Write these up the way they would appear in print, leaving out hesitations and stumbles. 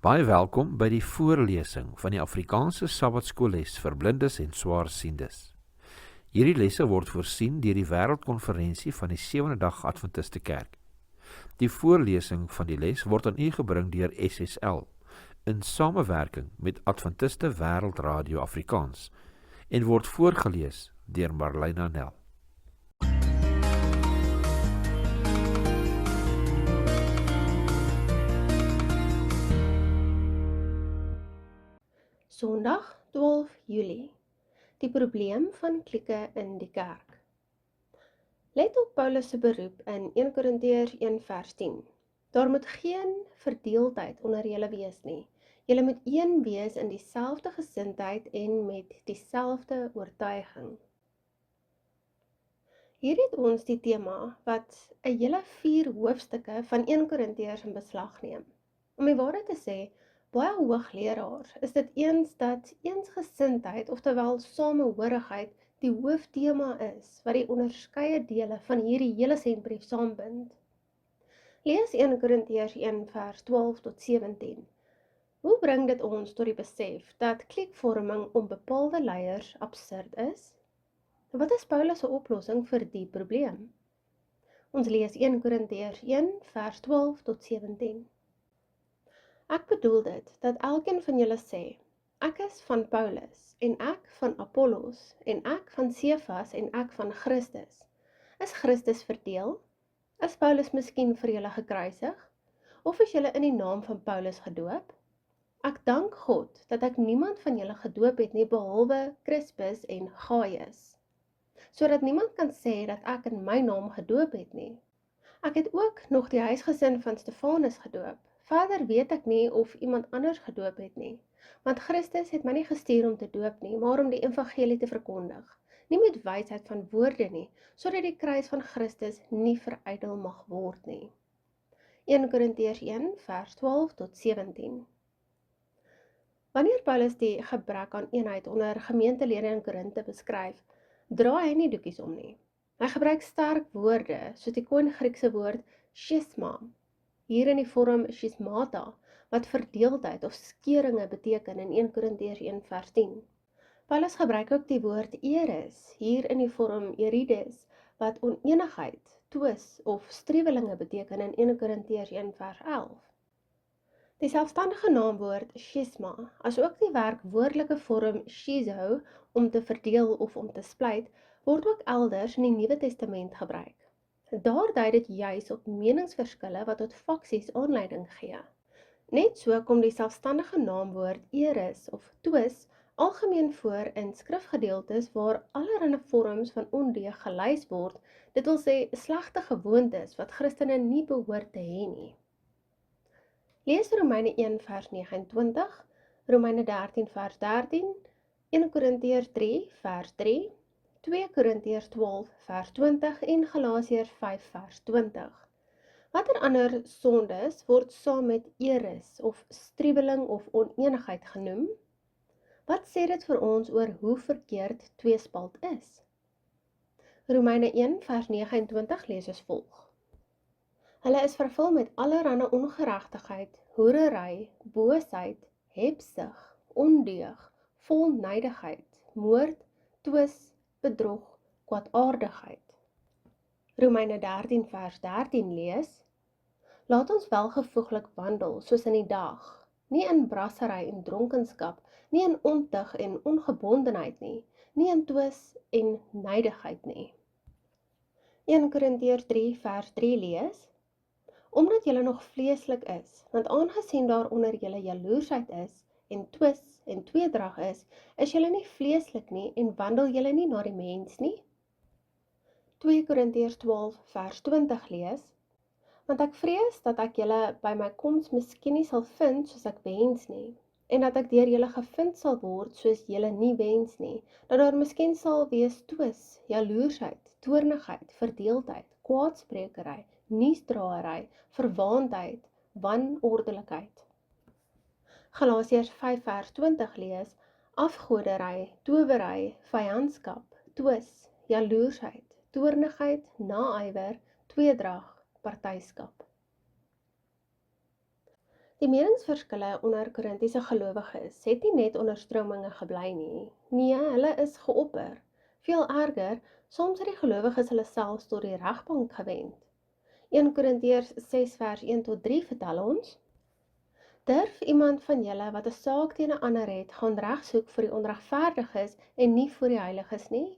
Baie welkom by die voorlesing van die Afrikaanse Sabbatskoolles vir blindes en swaarsiendes. Hierdie lesse word voorsien deur die Wêreldkonferensie van die Sewende Dag Adventiste Kerk. Die voorlesing van die les word aan u gebring deur SSL in samewerking met Adventiste Wêreldradio Afrikaans en word voorgeles deur Marlena Nel. Sondag 12 Julie. Die probleem van klieke in die kerk. Let op Paulus se beroep in 1 Korintiërs 1 vers 10. Daar moet geen verdeeldheid onder julle wees nie. Julle moet een wees in dieselfde gesindheid en met dieselfde oortuiging. Hier het ons die tema wat 'n hele 4 hoofstukke van 1 Korintiërs in beslag neem. Om die waarheid te sê, baie hoogleraars is dit eens dat eensgesindheid, oftewel samehorigheid, die hooftema is, wat die onderskeie dele van hierdie hele sentbrief saambind. Lees 1 Korintiërs 1 vers 12 tot 17. Hoe bring dit ons tot die besef dat kliekvorming om bepaalde leiers absurd is? Wat is Paulus se oplossing vir die probleem? Ons lees 1 Korintiërs 1 vers 12 tot 17. Ek bedoel dit, dat elkeen van julle sê, ek is van Paulus, en ek van Apollos, en ek van Sefas, en ek van Christus. Is Christus verdeel? Is Paulus miskien vir julle gekruisig? Of is julle in die naam van Paulus gedoop? Ek dank God, dat ek niemand van julle gedoop het nie, behalwe Crispus en Gaius, sodat niemand kan sê dat ek in my naam gedoop het nie. Ek het ook nog die huisgesin van Stefanus gedoop. Verder weet ek nie of iemand anders gedoop het nie, want Christus het my nie gestuur om te doop nie, maar om die evangelie te verkondig, nie met wysheid van woorde nie, sodat die kruis van Christus nie verydel mag word nie. 1 Korintiërs 1 vers 12 tot 17. Wanneer Paulus die gebrek aan eenheid onder gemeentelede in Korinthe beskryf, draai hy nie doekies om nie. Hy gebruik sterk woorde, soos die Griekse woord schisma, hier in die vorm schismata, wat verdeeldheid of skeringe beteken in 1 Korintiërs 1 vers 10. Paulus gebruik ook die woord eres, hier in die vorm erides, wat oneenigheid, twis of strewelinge beteken in 1 Korintiërs 1 vers 11. Die selfstandige naamwoord schisma, asook die werkwoordelike vorm schizo, om te verdeel of om te splyt, word ook elders in die Nuwe Testament gebruik. Daar dui dit juis op meningsverskille wat tot faksies aanleiding gee. Net so kom die selfstandige naamwoord eres of twis algemeen voor in skrifgedeeltes waar allerlei vorms van ondeug gelys word, dit wil sê slegte gewoontes wat Christene nie behoort te hê nie. Lees Romeine 1 vers 29, Romeine 13 vers 13, 1 Korintiërs 3 vers 3, 2 Korintiërs 12 vers 20 en Galasiërs 5 vers 20. Watter ander sondes word saam met eres of streweling of oneenigheid genoem? Wat sê dit vir ons oor hoe verkeerd tweespalt is? Romeine 1 vers 29 lees as volg. Hulle is vervul met allerlei ongeregtigheid, hoerery, boosheid, hebsug, ondeug, vol nydigheid, moord, twis, bedrog, kwaadaardigheid. Romeine 13 vers 13 lees, laat ons welgevoeglik wandel soos in die dag, nie in brassery en dronkenskap, nie in ontug en ongebondenheid nie, nie in twis en nydigheid nie. 1 Korintiërs 3 vers 3 lees, omdat julle nog vleeslik is, want aangesien daar onder julle jaloersheid is, en twis en tweedrag is julle nie vleeslik nie, en wandel julle nie na die mens nie? 2 Korintiërs 12 vers 20 lees, want ek vrees dat ek julle by my koms miskien nie sal vind soos ek wens nie, en dat ek deur julle gevind sal word soos julle nie wens nie, dat daar miskien sal wees twis, jaloersheid, toornigheid, verdeeldheid, kwaadsprekery, nuusdraery, verwaandheid, wanordelikheid. Galasiërs 5 vers 20 lees, afgodery, towery, vyandskap, twis, jaloersheid, toornigheid, naaiwer, tweedrag, partyskap. Die meningsverskille onder Korintiese gelowiges het nie net onder strominge gebly nie. Nee, hulle is geopper. Veel erger, soms het die gelowiges hulle selfs tot die regbank gewend. 1 Korintiërs 6 vers 1 tot 3 vertel ons: Durf iemand van julle wat 'n saak teen 'n ander het, gaan regsoek vir die onregverdiges en nie vir die heiliges nie?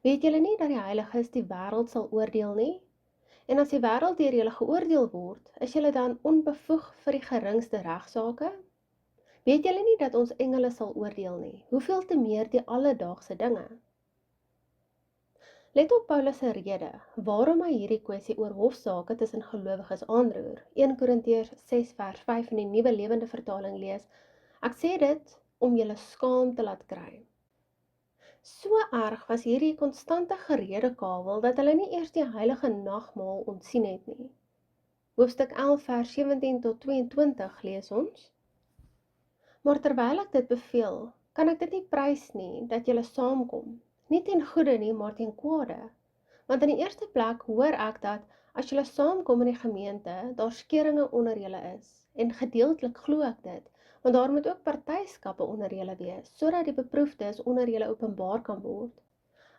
Weet julle nie dat die heiliges die wêreld sal oordeel nie? En as die wêreld deur julle geoordeel word, is julle dan onbevoeg vir die geringste regsaake? Weet julle nie dat ons engele sal oordeel nie? Hoeveel te meer die alledaagse dinge? Let op Paulus se rede, waarom hy hierdie kwessie oor hofsaake tussen gelowiges aanroer. 1 Korintiërs 6 vers 5 in die Nuwe Lewende Vertaling lees: Ek sê dit om julle skaam te laat kry. So erg was hierdie konstante geredekawel dat hulle nie eers die heilige nagmaal ontsien het nie. Hoofstuk 11 vers 17 tot 22 lees ons: Maar terwyl ek dit beveel, kan ek dit nie prys nie, dat julle saamkom, nie ten goeie nie, maar ten kwade. Want in die eerste plek hoor ek dat, as julle saamkom in die gemeente, daar skeringe onder julle is, en gedeeltelik glo ek dit, want daar moet ook partyskappe onder julle wees, sodat die beproefdes onder julle openbaar kan word.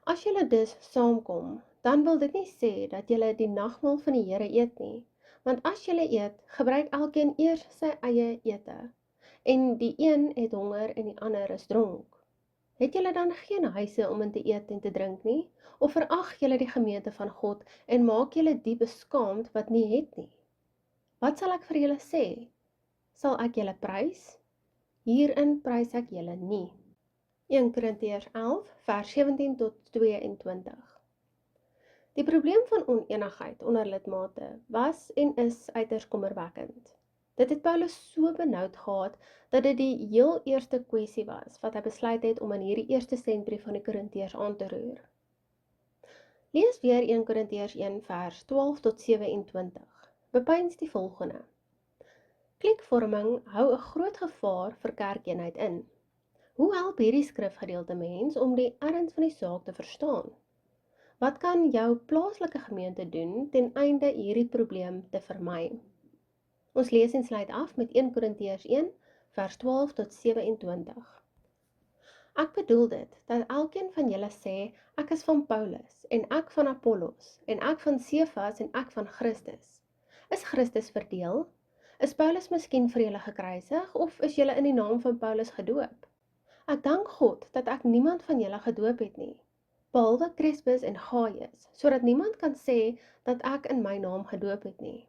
As julle dus saamkom, dan wil dit nie sê dat julle die nagmaal van die Here eet nie, want as julle eet, gebruik elkeen eers sy eie ete, en die een het honger en die ander is dronk. Het julle dan geen huise om in te eet en te drink nie? Of verag julle die gemeente van God en maak julle die beskaamd wat nie het nie? Wat sal ek vir julle sê? Sal ek julle prys? Hierin prys ek julle nie. 1 Korintiërs 11 vers 17 tot 22. Die probleem van oneenigheid onder lidmate was en is uiters kommerwekkend. Dit het Paulus so benoud gehad, dat dit die heel eerste kwessie was, wat hy besluit het om in hierdie eerste sendbrief van die Korintiërs aan te roer. Lees weer 1 Korintiërs 1 vers 12 tot 27. Bepeins die volgende. Klikvorming hou 'n groot gevaar vir kerkeenheid in. Hoe help hierdie skrifgedeelte mens om die erns van die saak te verstaan? Wat kan jou plaaslike gemeente doen ten einde hierdie probleem te vermy? Ons lees en sluit af met 1 Korintiërs 1 vers 12 tot 27. Ek bedoel dit, dat elkeen van julle sê, ek is van Paulus, en ek van Apollos, en ek van Sefas, en ek van Christus. Is Christus verdeel? Is Paulus miskien vir julle gekruisig, of is julle in die naam van Paulus gedoop? Ek dank God, dat ek niemand van julle gedoop het nie, behalwe Crispus en Gaius, sodat niemand kan sê, dat ek in my naam gedoop het nie.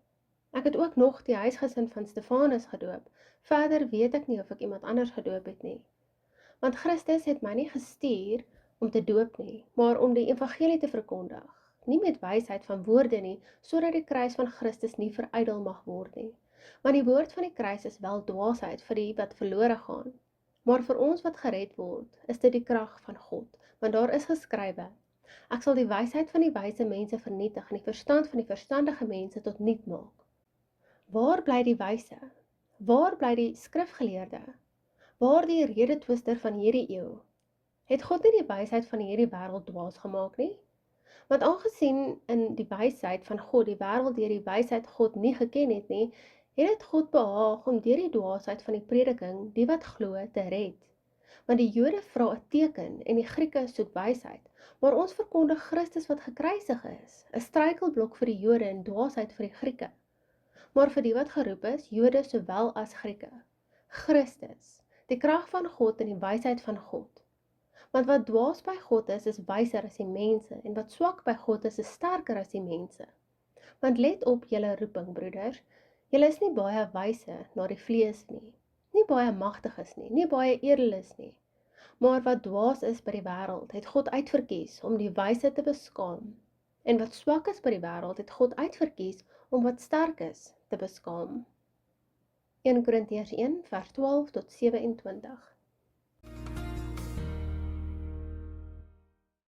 Ek het ook nog die huisgesin van Stefanus gedoop, verder weet ek nie of ek iemand anders gedoop het nie. Want Christus het my nie gestuur om te doop nie, maar om die evangelie te verkondig, nie met wysheid van woorde nie, sodat die kruis van Christus nie verydel mag word nie. Want die woord van die kruis is wel dwaasheid vir die wat verlore gaan, maar vir ons wat gered word, is dit die krag van God, want daar is geskrywe, ek sal die wysheid van die wyse mense vernietig en die verstand van die verstandige mense tot niet maak. Waar bly die wyse? Waar bly die skrifgeleerde? Waar die redetwister van hierdie eeu? Het God nie die wysheid van hierdie wêreld dwaas gemaak nie? Want aangesien in die wysheid van God die wêreld deur die wysheid God nie geken het nie, het dit God behaag om deur die dwaasheid van die prediking die wat glo te red. Want die Jode vra 'n teken en die Grieke soek wysheid, maar ons verkondig Christus wat gekruisig is, 'n struikelblok vir die Jode en dwaasheid vir die Grieke. Maar vir die wat geroep is, Jode sowel as Grieke, Christus, die krag van God en die wysheid van God. Want wat dwaas by God is wyser as die mense, en wat swak by God is sterker as die mense. Want let op julle roeping, broeders, julle is nie baie wyse na die vlees nie, nie baie magtiges nie, nie baie edeles nie. Maar wat dwaas is by die wêreld, het God uitverkies om die wyse te beskaam. En wat swak is by die wêreld, het God uitverkies om wat sterk is te beskaam. 1 Korintiërs 1 vers 12 tot 27.